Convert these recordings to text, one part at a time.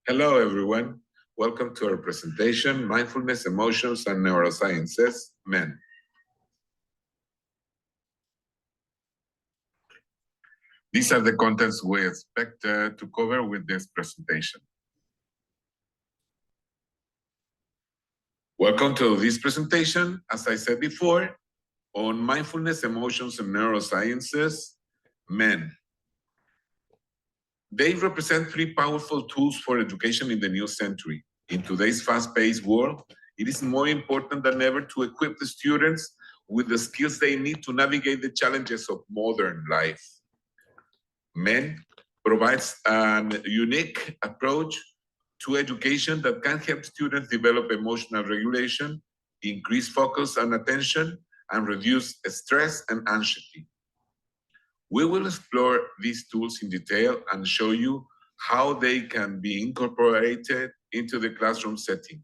Hello, everyone. Welcome to our presentation, Mindfulness, Emotions, and Neurosciences, Men. These are the contents we expect to cover with this presentation. Welcome to this presentation, as I said before, on Mindfulness, Emotions, and Neurosciences, Men. They represent three powerful tools for education in the new century. In today's fast-paced world, it is more important than ever to equip the students with the skills they need to navigate the challenges of modern life. Men provides a unique approach to education that can help students develop emotional regulation, increase focus and attention, and reduce stress and anxiety. We will explore these tools in detail and show you how they can be incorporated into the classroom setting.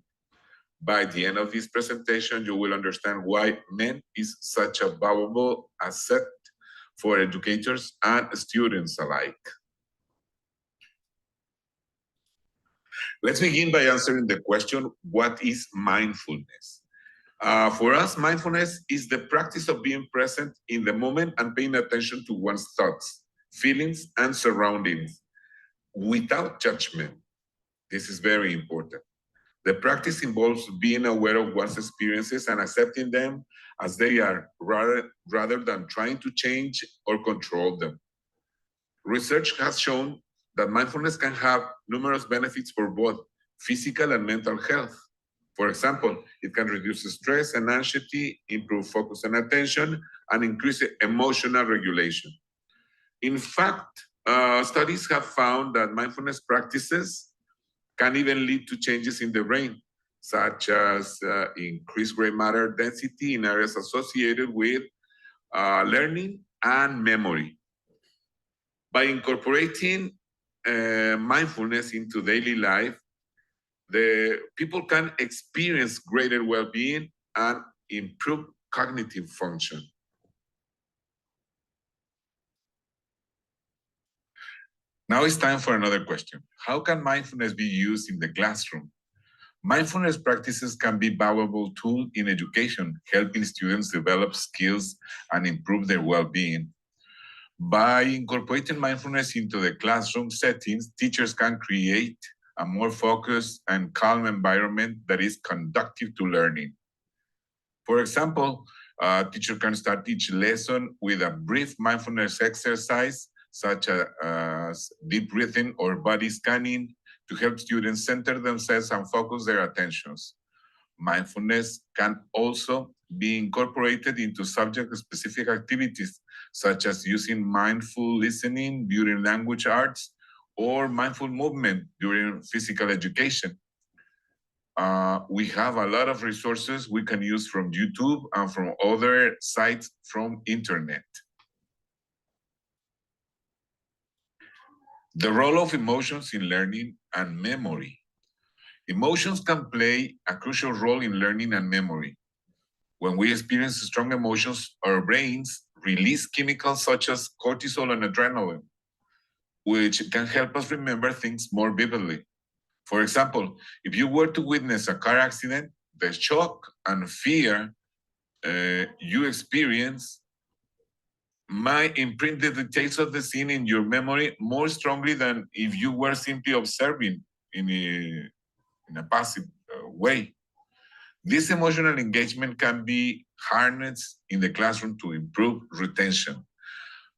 By the end of this presentation, you will understand why Men is such a valuable asset for educators and students alike. Let's begin by answering the question, what is mindfulness? For us, mindfulness is the practice of being present in the moment and paying attention to one's thoughts, feelings, and surroundings without judgment. This is very important. The practice involves being aware of one's experiences and accepting them as they are, rather than trying to change or control them. Research has shown that mindfulness can have numerous benefits for both physical and mental health. For example, it can reduce stress and anxiety, improve focus and attention, and increase emotional regulation. In fact, studies have found that mindfulness practices can even lead to changes in the brain, such as increased gray matter density in areas associated with learning and memory. By incorporating mindfulness into daily life, the people can experience greater well-being and improve cognitive function. Now it's time for another question. How can mindfulness be used in the classroom? Mindfulness practices can be a valuable tool in education, helping students develop skills and improve their well-being. By incorporating mindfulness into the classroom settings, teachers can create a more focused and calm environment that is conducive to learning. For example, a teacher can start each lesson with a brief mindfulness exercise, such as deep breathing or body scanning, to help students center themselves and focus their attentions. Mindfulness can also be incorporated into subject-specific activities, such as using mindful listening during language arts, or mindful movement during physical education. We have a lot of resources we can use from YouTube and from other sites from internet. The role of emotions in learning and memory. Emotions can play a crucial role in learning and memory. When we experience strong emotions, our brains release chemicals such as cortisol and adrenaline, which can help us remember things more vividly. For example, if you were to witness a car accident, the shock and fear you experience might imprint the details of the scene in your memory more strongly than if you were simply observing in a passive way. This emotional engagement can be harnessed in the classroom to improve retention.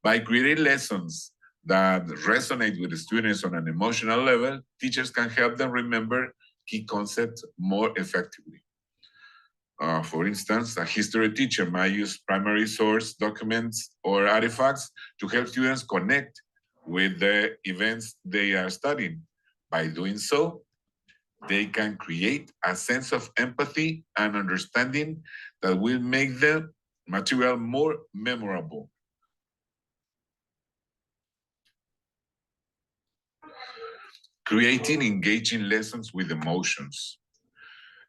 By creating lessons that resonate with the students on an emotional level, teachers can help them remember key concepts more effectively. For instance, a history teacher might use primary source documents or artifacts to help students connect with the events they are studying. By doing so, they can create a sense of empathy and understanding that will make the material more memorable. Creating engaging lessons with emotions.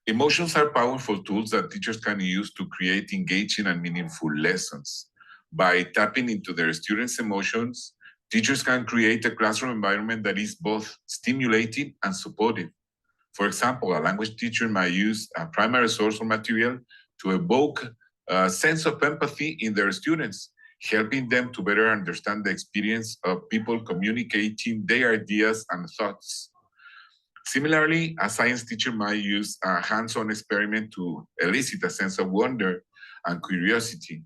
Emotions are powerful tools that teachers can use to create engaging and meaningful lessons. By tapping into their students' emotions, Teachers can create a classroom environment that is both stimulating and supportive. For example, a language teacher might use a primary source or material to evoke a sense of empathy in their students, helping them to better understand the experience of people communicating their ideas and thoughts. Similarly, a science teacher might use a hands-on experiment to elicit a sense of wonder and curiosity,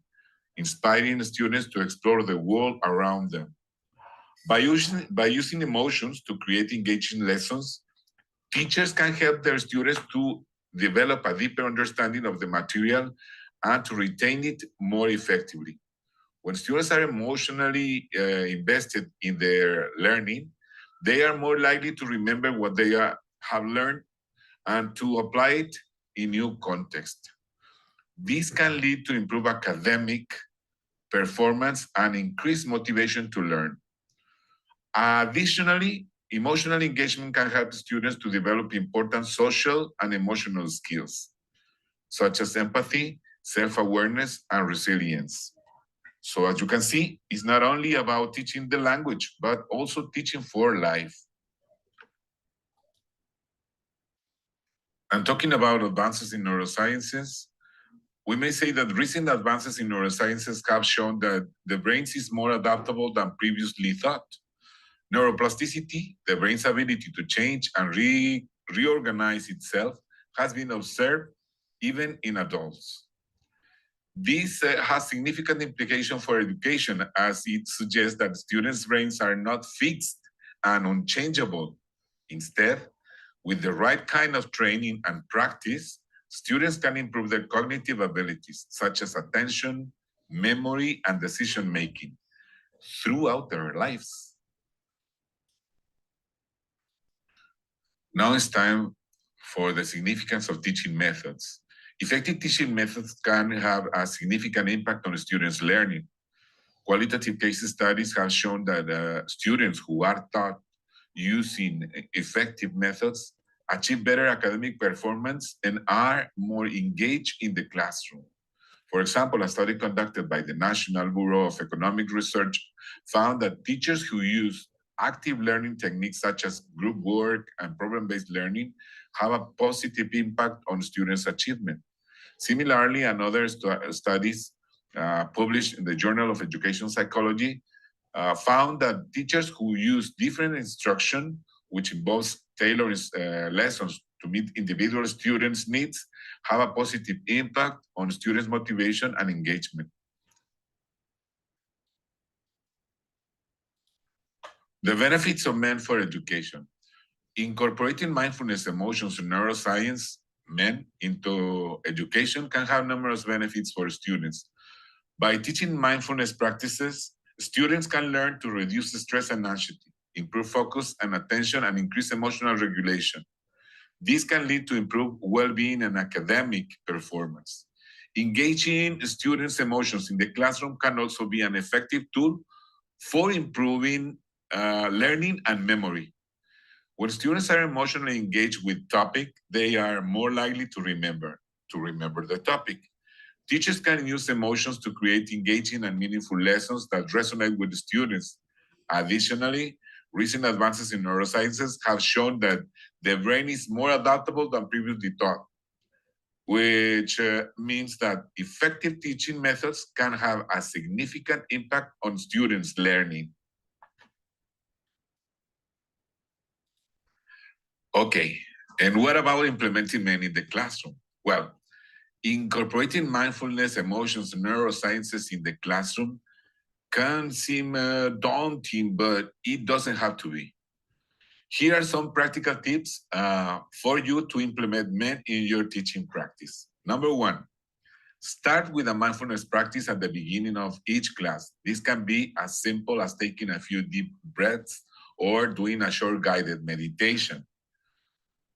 inspiring students to explore the world around them. By using emotions to create engaging lessons, teachers can help their students to develop a deeper understanding of the material and to retain it more effectively. When students are emotionally invested in their learning, they are more likely to remember what they have learned and to apply it in new context. This can lead to improved academic performance and increased motivation to learn. Additionally, emotional engagement can help students to develop important social and emotional skills, such as empathy, self-awareness, and resilience. So as you can see, it's not only about teaching the language, but also teaching for life. And talking about advances in neurosciences, we may say that recent advances in neurosciences have shown that the brain is more adaptable than previously thought. Neuroplasticity, the brain's ability to change and reorganize itself, has been observed even in adults. This has significant implications for education, as it suggests that students' brains are not fixed and unchangeable. Instead, with the right kind of training and practice, students can improve their cognitive abilities, such as attention, memory, and decision-making throughout their lives. Now it's time for the significance of teaching methods. Effective teaching methods can have a significant impact on students' learning. Qualitative case studies have shown that students who are taught using effective methods achieve better academic performance and are more engaged in the classroom. For example, a study conducted by the National Bureau of Economic Research found that teachers who use active learning techniques such as group work and problem-based learning have a positive impact on students' achievement. Similarly, another studies published in the Journal of Education Psychology found that teachers who use different instruction, which involves tailoring lessons to meet individual students' needs, have a positive impact on students' motivation and engagement. The benefits of men for education. Incorporating mindfulness, emotions, and neuroscience, men, into education can have numerous benefits for students. By teaching mindfulness practices, students can learn to reduce stress and anxiety, improve focus and attention, and increase emotional regulation. This can lead to improved well-being and academic performance. Engaging students' emotions in the classroom can also be an effective tool for improving learning and memory. When students are emotionally engaged with topic, they are more likely to remember the topic. Teachers can use emotions to create engaging and meaningful lessons that resonate with the students. Additionally, recent advances in neurosciences have shown that the brain is more adaptable than previously thought, which means that effective teaching methods can have a significant impact on students' learning. Okay, and what about implementing men in the classroom? Well, incorporating mindfulness, emotions, and neurosciences in the classroom can seem daunting, but it doesn't have to be. Here are some practical tips for you to implement men in your teaching practice. Number one, start with a mindfulness practice at the beginning of each class. This can be as simple as taking a few deep breaths or doing a short guided meditation.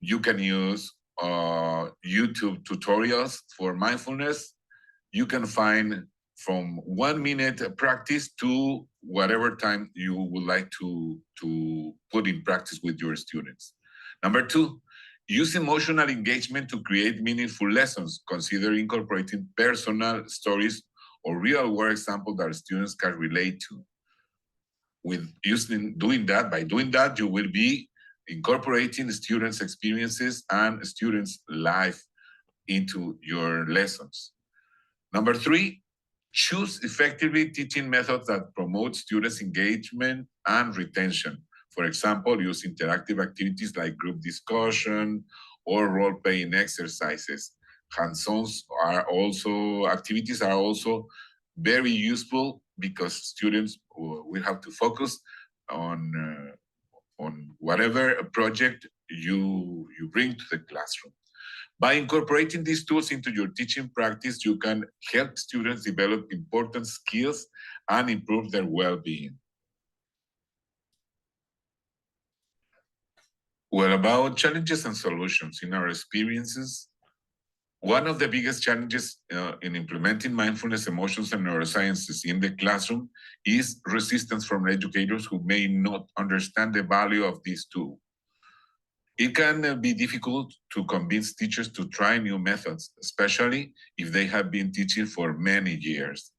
You can use YouTube tutorials for mindfulness. You can find from 1 minute practice to whatever time you would like to put in practice with your students. Number two, use emotional engagement to create meaningful lessons. Consider incorporating personal stories or real world examples that students can relate to. by doing that, you will be incorporating students' experiences and students' life into your lessons. Number 3, choose effectively teaching methods that promote students' engagement and retention. For example, use interactive activities like group discussion or role-playing exercises. Hands-ons activities are also very useful because students will have to focus on whatever project you bring to the classroom. By incorporating these tools into your teaching practice, you can help students develop important skills and improve their well-being. Well, about challenges and solutions in our experiences, one of the biggest challenges in implementing mindfulness, emotions, and neurosciences in the classroom is resistance from educators who may not understand the value of these tools. It can be difficult to convince teachers to try new methods, especially if they have been teaching for many years.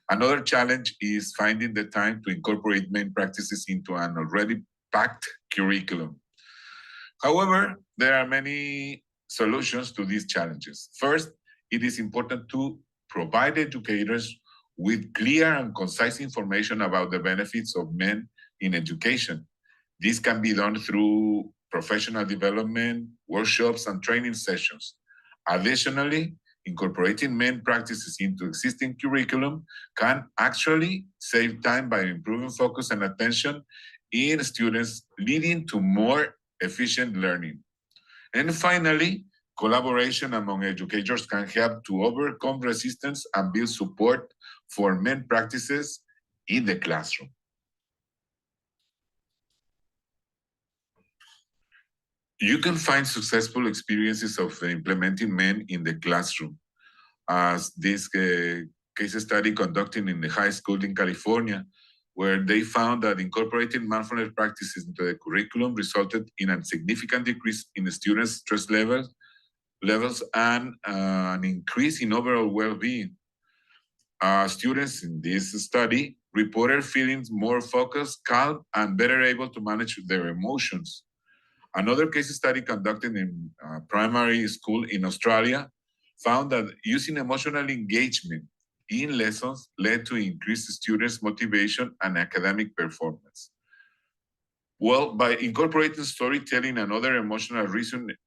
Another challenge is finding the time to incorporate main practices into an already packed curriculum. However, there are many solutions to these challenges. First, it is important to provide educators with clear and concise information about the benefits of men in education. This can be done through professional development, workshops, and training sessions. Additionally, incorporating main practices into existing curriculum can actually save time by improving focus and attention in students, leading to more efficient learning. And finally, collaboration among educators can help to overcome resistance and build support for main practices in the classroom. You can find successful experiences of implementing MEN in the classroom, as this case study conducted in the high school in California, where they found that incorporating mindfulness practices into the curriculum resulted in a significant decrease in the students' stress levels and an increase in overall well-being. Students in this study reported feeling more focused, calm, and better able to manage their emotions. Another case study conducted in primary school in Australia found that using emotional engagement in lessons led to increased students' motivation and academic performance. Well, by incorporating storytelling and other emotional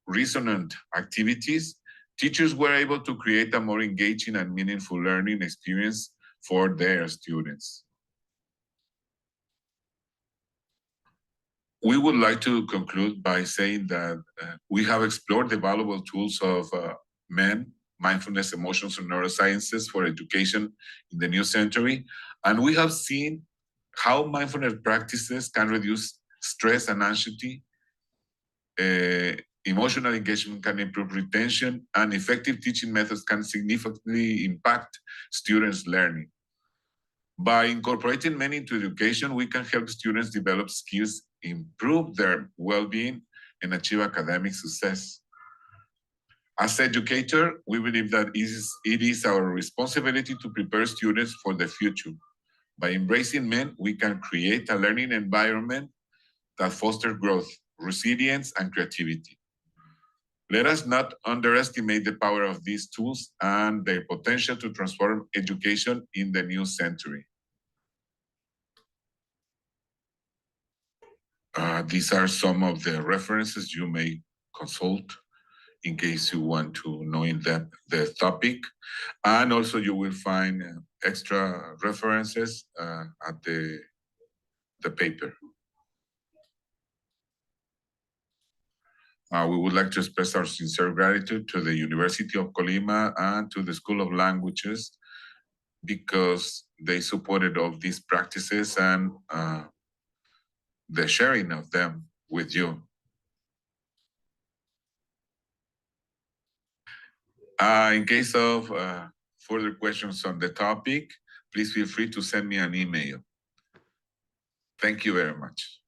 resonant activities, teachers were able to create a more engaging and meaningful learning experience for their students. We would like to conclude by saying that we have explored the valuable tools of MEN, mindfulness, emotions, and neurosciences for education in the new century. And we have seen how mindfulness practices can reduce stress and anxiety, emotional engagement can improve retention, and effective teaching methods can significantly impact students' learning. By incorporating MEN into education, we can help students develop skills, improve their well-being, and achieve academic success. As educator, we believe that it is our responsibility to prepare students for the future. By embracing MEN, we can create a learning environment that fosters growth, resilience, and creativity. Let us not underestimate the power of these tools and their potential to transform education in the new century. These are some of the references you may consult in case you want to know in depth the topic. And also you will find extra references at the paper. We would like to express our sincere gratitude to the University of Colima and to the School of Languages because they supported all these practices and the sharing of them with you. In case of further questions on the topic, please feel free to send me an email. Thank you very much.